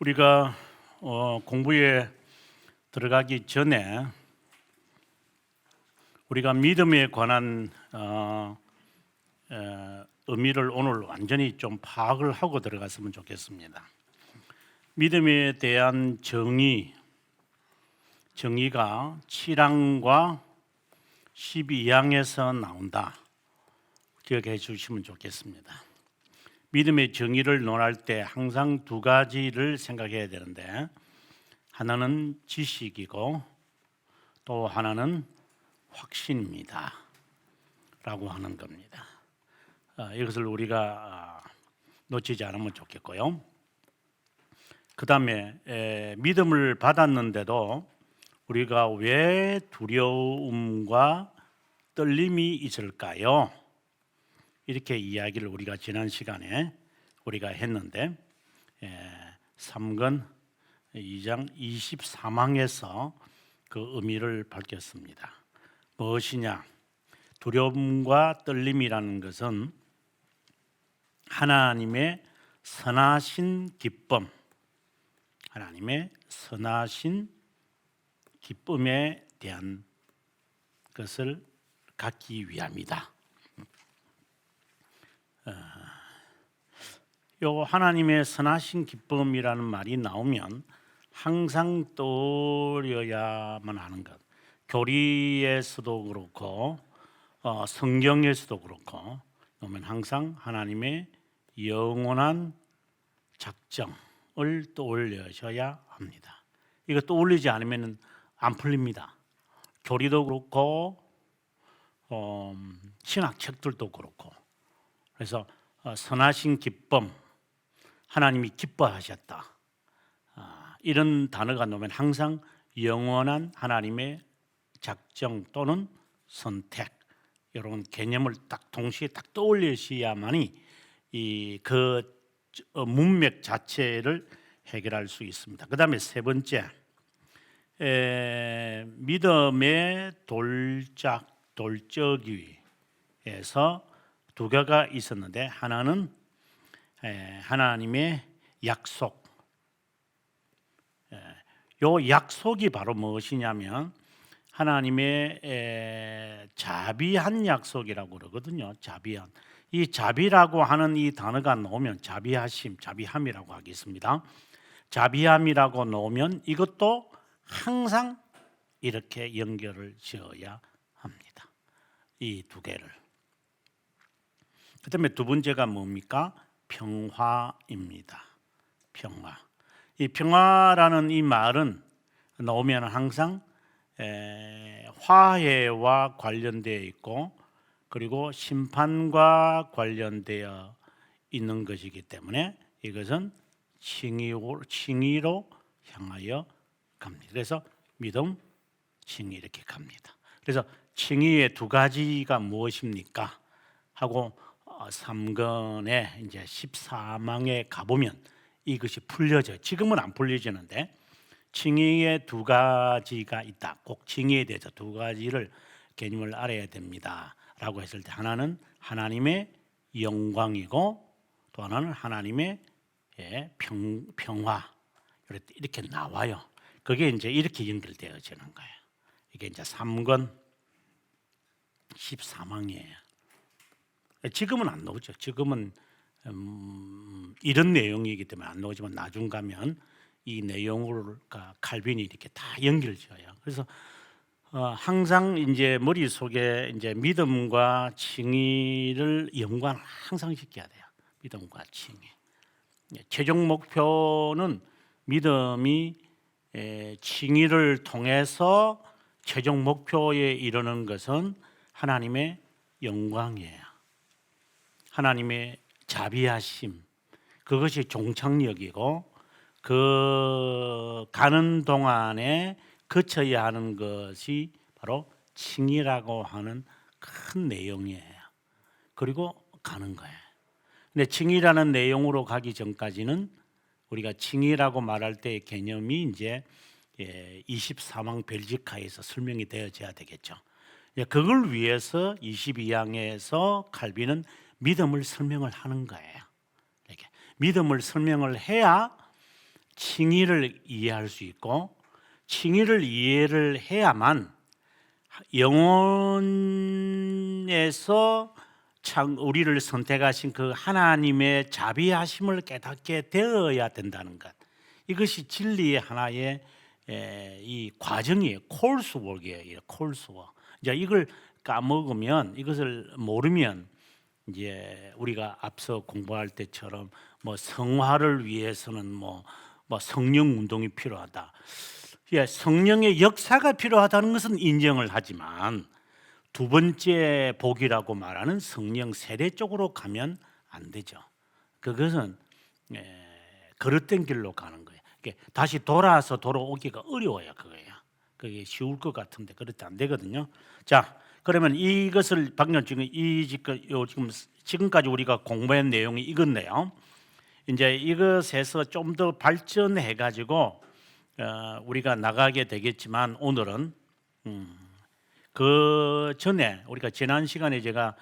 우리가 공부에 들어가기 전에 우리가 믿음에 관한 의미를 오늘 완전히 좀 파악을 하고 들어갔으면 좋겠습니다. 믿음에 대한 정의가 7항과 12항에서 나온다. 기억해 주시면 좋겠습니다. 믿음의 정의를 논할 때 항상 두 가지를 생각해야 되는데, 하나는 지식이고 또 하나는 확신입니다 라고 하는 겁니다. 이것을 우리가 놓치지 않으면 좋겠고요. 그 다음에 믿음을 받았는데도 우리가 왜 두려움과 떨림이 있을까요? 이렇게 이야기를 우리가 지난 시간에 우리가 했는데, 3권 2장 23항에서 그 의미를 밝혔습니다. 무엇이냐? 두려움과 떨림이라는 것은 하나님의 선하신 기쁨, 하나님의 선하신 기쁨에 대한 것을 갖기 위함이다. 요 하나님의 선하신 기쁨이라는 말이 나오면 항상 떠올려야만 하는 것, 교리에서도 그렇고 성경에서도 그렇고 보면 항상 하나님의 영원한 작정을 떠올려셔야 합니다. 이거 떠올리지 않으면 안 풀립니다. 교리도 그렇고 신학책들도 그렇고. 그래서 선하신 기쁨, 하나님이 기뻐하셨다, 이런 단어가 나오면 항상 영원한 하나님의 작정 또는 선택, 이런 개념을 딱 동시에 딱 떠올리셔야만이 그 문맥 자체를 해결할 수 있습니다. 그 다음에 세 번째, 믿음의 돌적위에서 두 개가 있었는데, 하나는 하나님의 약속. 요 약속이 바로 무엇이냐면 하나님의 자비한 약속이라고 그러거든요. 자비한. 이 자비라고 하는 이 단어가 나오면 자비하심, 자비함이라고 하겠습니다. 자비함이라고 나오면 이것도 항상 이렇게 연결을 지어야 합니다. 이 두 개를. 그 다음에 두 번째가 뭡니까? 평화입니다. 평화. 이 평화라는 이 말은 나오면 항상 화해와 관련되어 있고, 그리고 심판과 관련되어 있는 것이기 때문에 이것은 칭의로 향하여 갑니다. 그래서 믿음, 칭의 이렇게 갑니다. 그래서 칭의의 두 가지가 무엇입니까? 하고 3권에 이제 14망에 가보면 이것이 풀려져요. 지금은 안 풀려지는데 칭의의 두 가지가 있다. 꼭 칭의에 대해서 두 가지를 개념을 알아야 됩니다 라고 했을 때, 하나는 하나님의 영광이고 또 하나는 하나님의 평화, 이렇게 나와요. 그게 이제 이렇게 연결되어지는 거예요. 이게 이제 3권 14망이에요. 지금은 안 나오죠. 지금은 이런 내용이기 때문에 안 나오지만 나중 가면 이 내용을 칼빈이 이렇게 다 연결지어요. 그래서 항상 이제 머릿속에 이제 믿음과 칭의를 연관을 항상 시켜야 돼요. 믿음과 칭의. 최종 목표는 믿음이 칭의를 통해서 최종 목표에 이르는 것은 하나님의 영광이에요. 하나님의 자비하심, 그것이 종착역이고, 그 가는 동안에 거쳐야 하는 것이 바로 칭의라고 하는 큰 내용이에요. 그리고 가는 거예요. 근데 칭의라는 내용으로 가기 전까지는 우리가 칭의라고 말할 때의 개념이 이제 24망 벨지카에서 설명이 되어져야 되겠죠. 그걸 위해서 22항에서 칼빈은 믿음을 설명을 하는 거예요. 이렇게 믿음을 설명을 해야 칭의를 이해할 수 있고 칭의를 이해를 해야만 영혼에서 참 우리를 선택하신 그 하나님의 자비하심을 깨닫게 되어야 된다는 것. 이것이 진리의 하나의 이 과정이에요. 콜스웍이에요. 콜스웍. 이제 이걸 까먹으면, 이것을 모르면 이제 우리가 앞서 공부할 때처럼 뭐 성화를 위해서는 뭐 성령 운동이 필요하다. 예, 성령의 역사가 필요하다는 것은 인정을 하지만 두 번째 복이라고 말하는 성령 세례 쪽으로 가면 안 되죠. 그것은 그릇된 길로 가는 거예요. 다시 돌아오기가 어려워요. 그게 쉬울 것 같은데 그렇게 안 되거든요. 자, 그러면 이것을 방금 지금까지 우리가 공부한 내용이 이건데요. 이제 이것에서 좀 더 발전해 가지고 우리가 나가게 되겠지만 오늘은 그 전에 우리가 지난 시간에 제가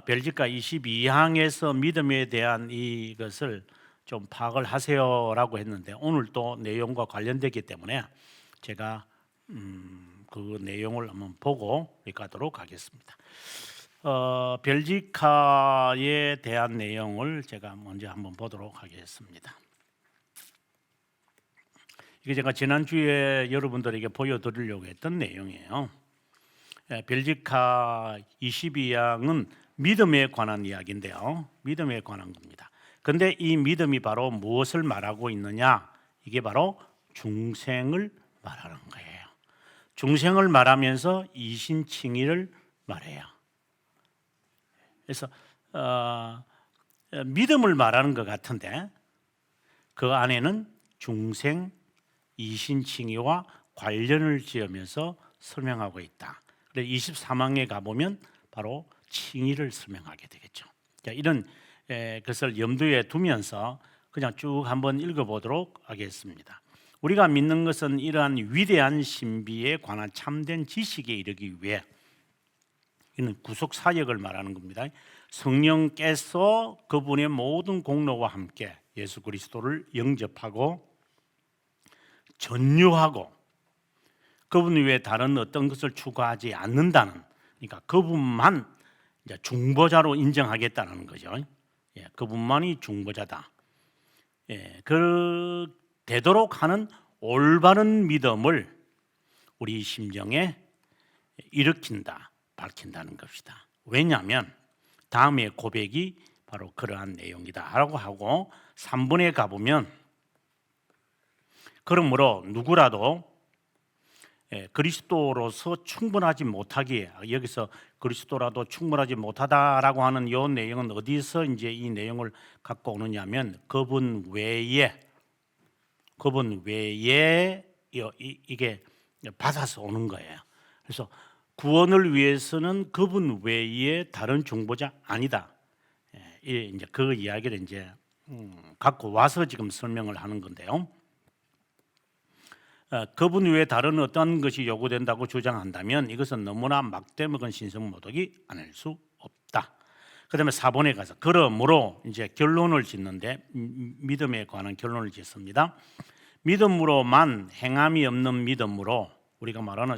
벨기카 22항에서 믿음에 대한 이것을 좀 파악을 하세요라고 했는데 오늘 또 내용과 관련되기 때문에 제가 그 내용을 한번 보고 가도록 하겠습니다. 벨기카에 대한 내용을 제가 먼저 한번 보도록 하겠습니다. 이게 제가 지난주에 여러분들에게 보여드리려고 했던 내용이에요. 벨기카 22항은 믿음에 관한 이야기인데요. 믿음에 관한 겁니다. 그런데 이 믿음이 바로 무엇을 말하고 있느냐? 이게 바로 중생을 말하는 거예요. 중생을 말하면서 이신칭의를 말해요. 그래서 믿음을 말하는 것 같은데 그 안에는 중생 이신칭의와 관련을 지으면서 설명하고 있다. 그래서 23항에 가보면 바로 칭의를 설명하게 되겠죠. 자, 이런 것을 염두에 두면서 그냥 쭉 한번 읽어보도록 하겠습니다. 우리가 믿는 것은 이러한 위대한 신비에 관한 참된 지식에 이르기 위해 이는 구속 사역을 말하는 겁니다. 성령께서 그분의 모든 공로와 함께 예수 그리스도를 영접하고 전유하고 그분 외에 다른 어떤 것을 추구하지 않는다는, 그러니까 그분만 이제 중보자로 인정하겠다는 거죠. 예, 그분만이 중보자다. 예, 그 되도록 하는 올바른 믿음을 우리 심정에 일으킨다, 밝힌다는 것이다. 왜냐하면 다음의 고백이 바로 그러한 내용이다라고 하고 3번에 가보면 그러므로 누구라도 그리스도로서 충분하지 못하기에, 여기서 그리스도라도 충분하지 못하다라고 하는 이 내용은 어디서 이제 이 내용을 갖고 오느냐면 그분 외에 이게 받아서 오는 거예요. 그래서 구원을 위해서는 그분 외에 다른 중보자 아니다. 이제 그 이야기를 이제 갖고 와서 지금 설명을 하는 건데요. 그분 외에 다른 어떤 것이 요구된다고 주장한다면 이것은 너무나 막대먹은 신성모독이 아닐 수 없다. 그다음에 4번에 가서 그러므로 이제 결론을 짓는데 믿음에 관한 결론을 짓습니다. 믿음으로만 행함이 없는 믿음으로 우리가 말하는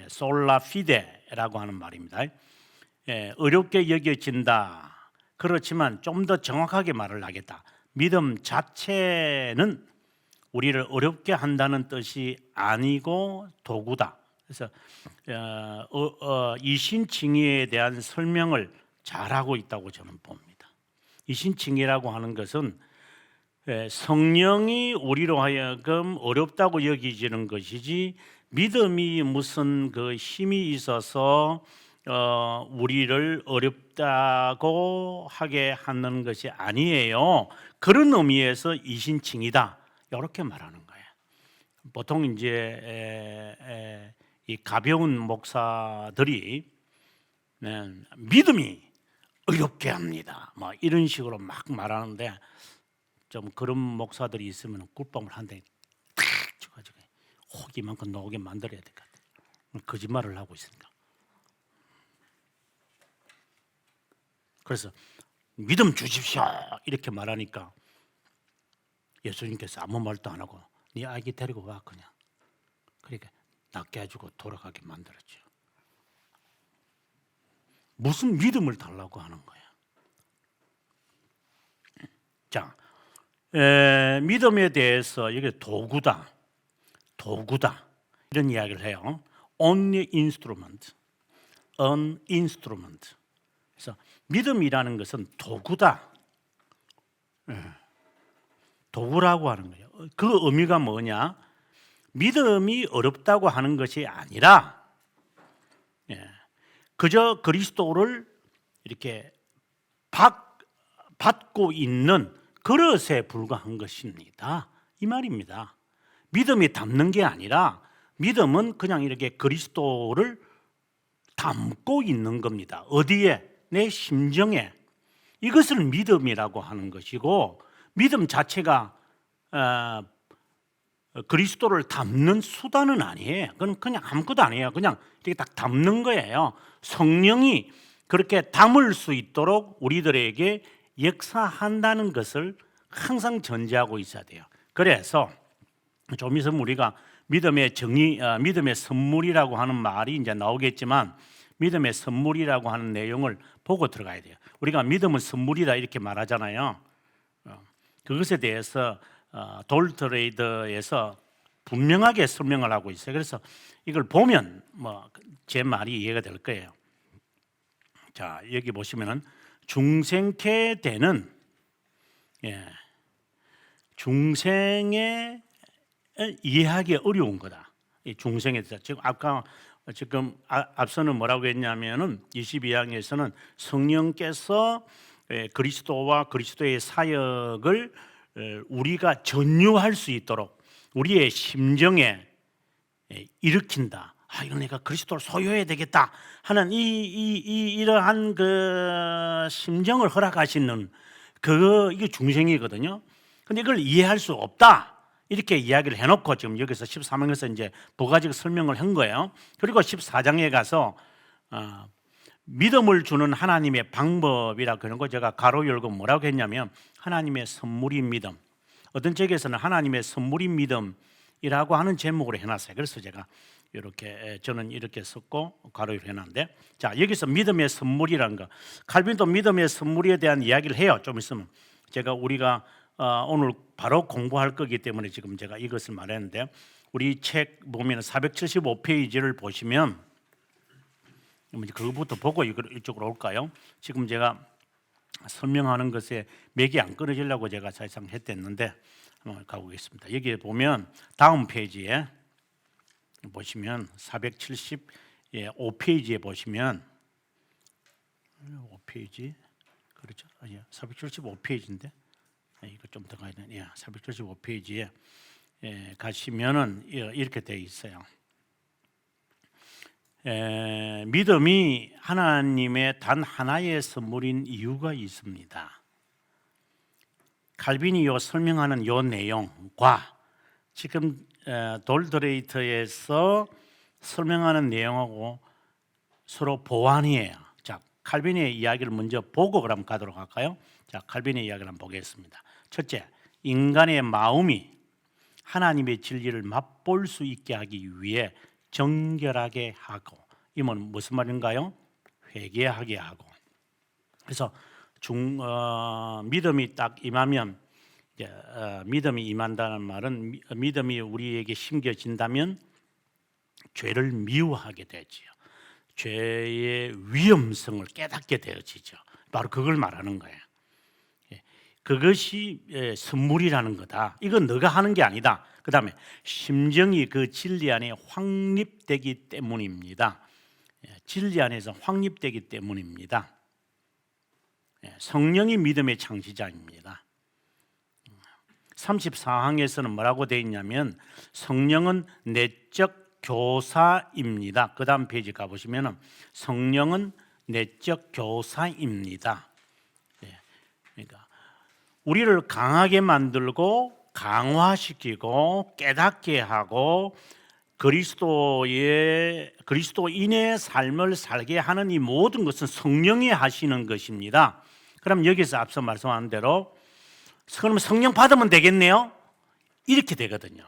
솔라피데라고 하는 말입니다. 어렵게 여겨진다. 그렇지만 좀 더 정확하게 말을 하겠다. 믿음 자체는 우리를 어렵게 한다는 뜻이 아니고 도구다. 그래서 이신칭의에 대한 설명을 잘하고 있다고 저는 봅니다. 이신칭의라고 하는 것은 성령이 우리로 하여금 어렵다고 여기지는 것이지 믿음이 무슨 그 힘이 있어서 우리를 어렵다고 하게 하는 것이 아니에요. 그런 의미에서 이신칭의다. 이렇게 말하는 거예요. 보통 이제 이 가벼운 목사들이 믿음이 어렵게 합니다. 뭐 이런 식으로 막 말하는데 좀 그런 목사들이 있으면 꿀밤을 한 대 탁 쳐가지고 혹이만큼 나오게 만들어야 될 것 같아요. 거짓말을 하고 있으니까. 그래서 믿음 주십시오 이렇게 말하니까 예수님께서 아무 말도 안 하고 네 아기 데리고 와 그냥. 그러니까 낫게 해주고 돌아가게 만들었죠. 무슨 믿음을 달라고 하는 거야. 자, 믿음에 대해서 이게 도구다 이런 이야기를 해요. Only instrument, an instrument. 그래서 믿음이라는 것은 도구다. 도구라고 하는 거예요. 그 의미가 뭐냐? 믿음이 어렵다고 하는 것이 아니라 그저 그리스도를 이렇게 받고 있는 그릇에 불과한 것입니다. 이 말입니다. 믿음이 담는 게 아니라 믿음은 그냥 이렇게 그리스도를 담고 있는 겁니다. 어디에? 내 심정에. 이것을 믿음이라고 하는 것이고, 믿음 자체가 그리스도를 담는 수단은 아니에요. 그건 그냥 아무것도 아니에요. 그냥 이렇게 딱 담는 거예요. 성령이 그렇게 담을 수 있도록 우리들에게 역사한다는 것을 항상 전제하고 있어야 돼요. 그래서 좀 있으면 우리가 믿음의 정의, 믿음의 선물이라고 하는 말이 이제 나오겠지만, 믿음의 선물이라고 하는 내용을 보고 들어가야 돼요. 우리가 믿음은 선물이다 이렇게 말하잖아요. 그것에 대해서 돌트레이더에서 분명하게 설명을 하고 있어요. 그래서 이걸 보면 제 말이 이해가 될 거예요. 자, 여기 보시면은 중생케 되는 중생에 이해하기 어려운 거다. 이 중생에 대해서 지금 앞서는 뭐라고 했냐면은 22장에서는 성령께서 그리스도와 그리스도의 사역을 우리가 전유할 수 있도록 우리의 심정에 일으킨다. 이건 내가 그리스도를 소유해야 되겠다 하는 이러한 그 심정을 허락하시는 이게 중생이거든요. 근데 이걸 이해할 수 없다. 이렇게 이야기를 해놓고 지금 여기서 13장에서 이제 부가적 설명을 한 거예요. 그리고 14장에 가서 믿음을 주는 하나님의 방법이라 그런 거 제가 가로 열고 뭐라고 했냐면 하나님의 선물인 믿음. 어떤 책에서는 하나님의 선물인 믿음이라고 하는 제목으로 해놨어요. 그래서 제가 저는 이렇게 썼고 가로 열고 해놨는데, 자, 여기서 믿음의 선물이라는 거, 칼빈도 믿음의 선물에 대한 이야기를 해요. 좀 있으면 우리가 오늘 바로 공부할 거기 때문에 지금 제가 이것을 말했는데, 우리 책 보면 475페이지를 보시면 그거부터 보고 이쪽으로 올까요? 지금 제가 설명하는 것에 맥이 안 끊어지려고 제가 사실상 했댔는데 한번 가보겠습니다. 여기에 보면 다음 페이지에 보시면 475페이지에 보시면 5페이지 그렇죠? 475페이지인데 이거 좀 더 가야 되네. 475페이지에 가시면은 이렇게 되어 있어요. 믿음이 하나님의 단 하나의 선물인 이유가 있습니다. 칼빈이 설명하는 요 내용과 지금 돌드레이터에서 설명하는 내용하고 서로 보완이에요. 자, 칼빈의 이야기를 먼저 보고 그럼 가도록 할까요? 자, 칼빈의 이야기를 한번 보겠습니다. 첫째, 인간의 마음이 하나님의 진리를 맛볼 수 있게 하기 위해 정결하게 하고, 이건 무슨 말인가요? 회개하게 하고. 그래서 믿음이 딱 임하면 믿음이 임한다는 말은 믿음이 우리에게 심겨진다면 죄를 미워하게 되지요. 죄의 위험성을 깨닫게 되어지죠. 바로 그걸 말하는 거예요. 그것이 선물이라는 거다. 이건 너가 하는 게 아니다. 그 다음에 심정이 그 진리 안에 확립되기 때문입니다. 진리 안에서 확립되기 때문입니다. 성령이 믿음의 창시자입니다. 34항에서는 뭐라고 되어 있냐면 성령은 내적 교사입니다. 그 다음 페이지 가보시면 성령은 내적 교사입니다. 그러니까 우리를 강하게 만들고 강화시키고 깨닫게 하고 그리스도인의 삶을 살게 하는 이 모든 것은 성령이 하시는 것입니다. 그럼 여기서 앞서 말씀한 대로 그러면 성령 받으면 되겠네요. 이렇게 되거든요.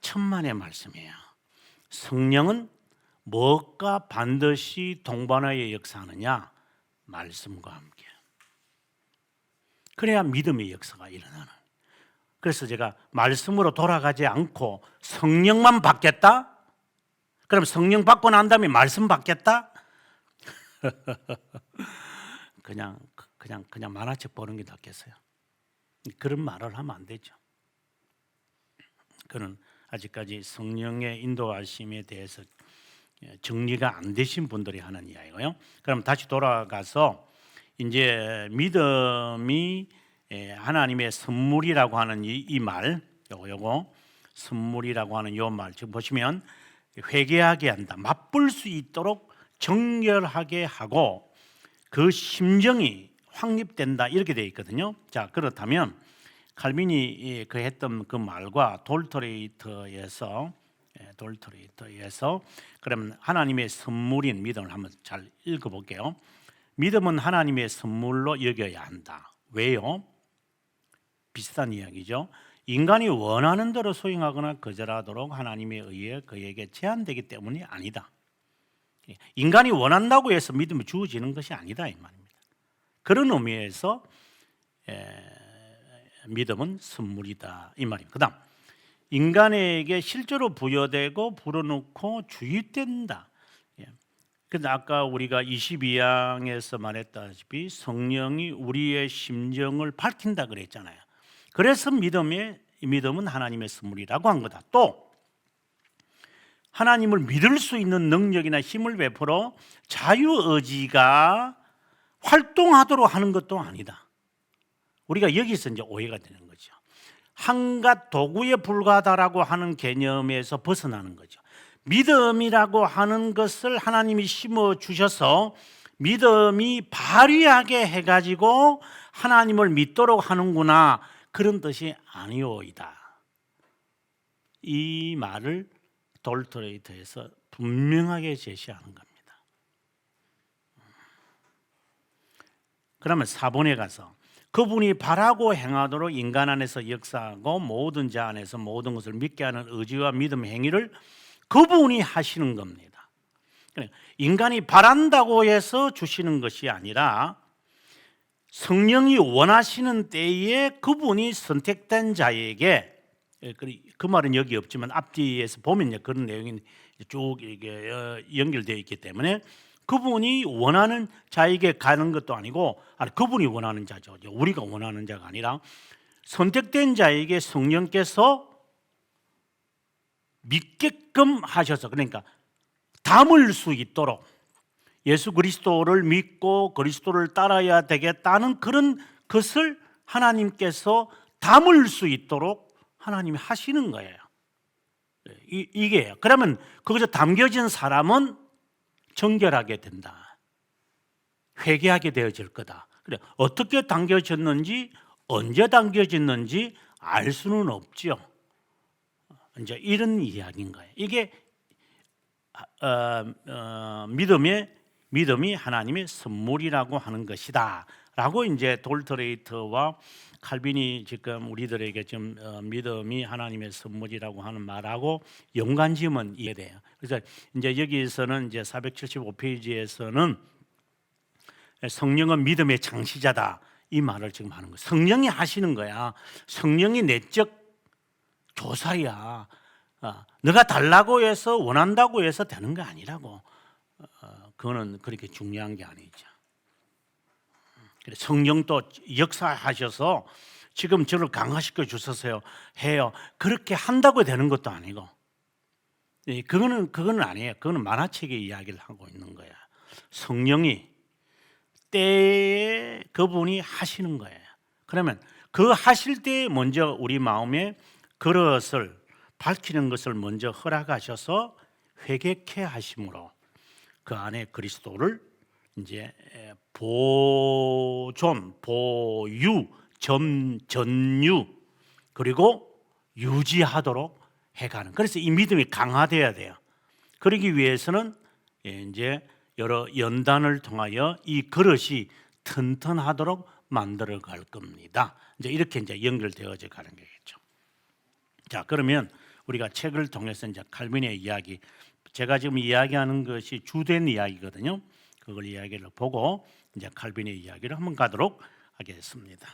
천만의 말씀이에요. 성령은 무엇과 반드시 동반하여 역사하느냐? 말씀과 함께. 그래야 믿음의 역사가 일어나는. 그래서 제가 말씀으로 돌아가지 않고 성령만 받겠다? 그럼 성령 받고 난 다음에 말씀 받겠다? 그냥 만화책 보는 게 낫겠어요. 그런 말을 하면 안 되죠. 그는 아직까지 성령의 인도하심에 대해서 정리가 안 되신 분들이 하는 이야기고요. 그럼 다시 돌아가서 이제 믿음이 하나님의 선물이라고 하는 이 말, 요거 선물이라고 하는 요 말 지금 보시면 회개하게 한다, 맛볼 수 있도록 정결하게 하고 그 심정이 확립된다 이렇게 되어 있거든요. 자, 그렇다면 칼빈이 그 했던 그 말과 돌토레이터에서 그러면 하나님의 선물인 믿음을 한번 잘 읽어볼게요. 믿음은 하나님의 선물로 여겨야 한다. 왜요? 비슷한 이야기죠. 인간이 원하는 대로 수행하거나 거절하도록 하나님에 의해 그에게 제한되기 때문이 아니다. 인간이 원한다고 해서 믿음이 주어지는 것이 아니다 이 말입니다. 그런 의미에서 믿음은 선물이다 이 말입니다. 그다음 인간에게 실제로 부여되고 불어넣고 주입된다. 근데 아까 우리가 22장에서 말했다시피 성령이 우리의 심정을 밝힌다 그랬잖아요. 그래서 믿음은 하나님의 선물이라고 한 거다. 또 하나님을 믿을 수 있는 능력이나 힘을 베풀어 자유의지가 활동하도록 하는 것도 아니다. 우리가 여기서 이제 오해가 되는 거죠. 한갓 도구에 불과하다라고 하는 개념에서 벗어나는 거죠. 믿음이라고 하는 것을 하나님이 심어 주셔서 믿음이 발휘하게 해가지고 하나님을 믿도록 하는구나, 그런 뜻이 아니오이다. 이 말을 돌토레이터에서 분명하게 제시하는 겁니다. 그러면 4번에 가서 그분이 바라고 행하도록 인간 안에서 역사하고 모든 자 안에서 모든 것을 믿게 하는 의지와 믿음 행위를 그분이 하시는 겁니다. 인간이 바란다고 해서 주시는 것이 아니라 성령이 원하시는 때에 그분이 선택된 자에게, 그 말은 여기 없지만 앞뒤에서 보면요 그런 내용이 쭉 이렇게 연결되어 있기 때문에 그분이 원하는 자에게 가는 것도 아니고, 그분이 원하는 자죠. 우리가 원하는 자가 아니라 선택된 자에게 성령께서 믿게끔 하셔서, 그러니까 담을 수 있도록 예수 그리스도를 믿고 그리스도를 따라야 되겠다는 그런 것을 하나님께서 담을 수 있도록 하나님이 하시는 거예요. 이게요. 그러면 거기서 담겨진 사람은 정결하게 된다. 회개하게 되어질 거다. 그래, 어떻게 담겨졌는지, 언제 담겨졌는지 알 수는 없죠. 이제 이런 이야기인 거예요. 이게 믿음이 하나님의 선물이라고 하는 것이다라고 이제 돌토레이터와 칼빈이 지금 우리들에게 좀 믿음이 하나님의 선물이라고 하는 말하고 연관지으면 이해돼요. 그래서 이제 여기서는 이제 475페이지에서는 성령은 믿음의 창시자다 이 말을 지금 하는 거예요. 성령이 하시는 거야. 성령이 내적 조사야. 너가 달라고 해서 원한다고 해서 되는 거 아니라고. 그거는 그렇게 중요한 게 아니죠. 성령도 역사하셔서 지금 저를 강화시켜 주셔서요 해요. 그렇게 한다고 되는 것도 아니고, 그거는 아니에요. 그거는 만화책의 이야기를 하고 있는 거야. 성령이 때에 그분이 하시는 거예요. 그러면 그 하실 때 먼저 우리 마음에 그것을 밝히는 것을 먼저 허락하셔서 회개케 하심으로 그 안에 그리스도를 이제 보존, 보유, 전유 그리고 유지하도록 해가는. 그래서 이 믿음이 강화돼야 돼요. 그러기 위해서는 이제 여러 연단을 통하여 이 그릇이 튼튼하도록 만들어 갈 겁니다. 이제 이렇게 이제 연결되어져 가는 거겠죠. 자, 그러면 우리가 책을 통해서 이제 칼빈의 이야기, 제가 지금 이야기하는 것이 주된 이야기거든요. 그걸 이야기를 보고 이제 칼빈의 이야기를 한번 가도록 하겠습니다.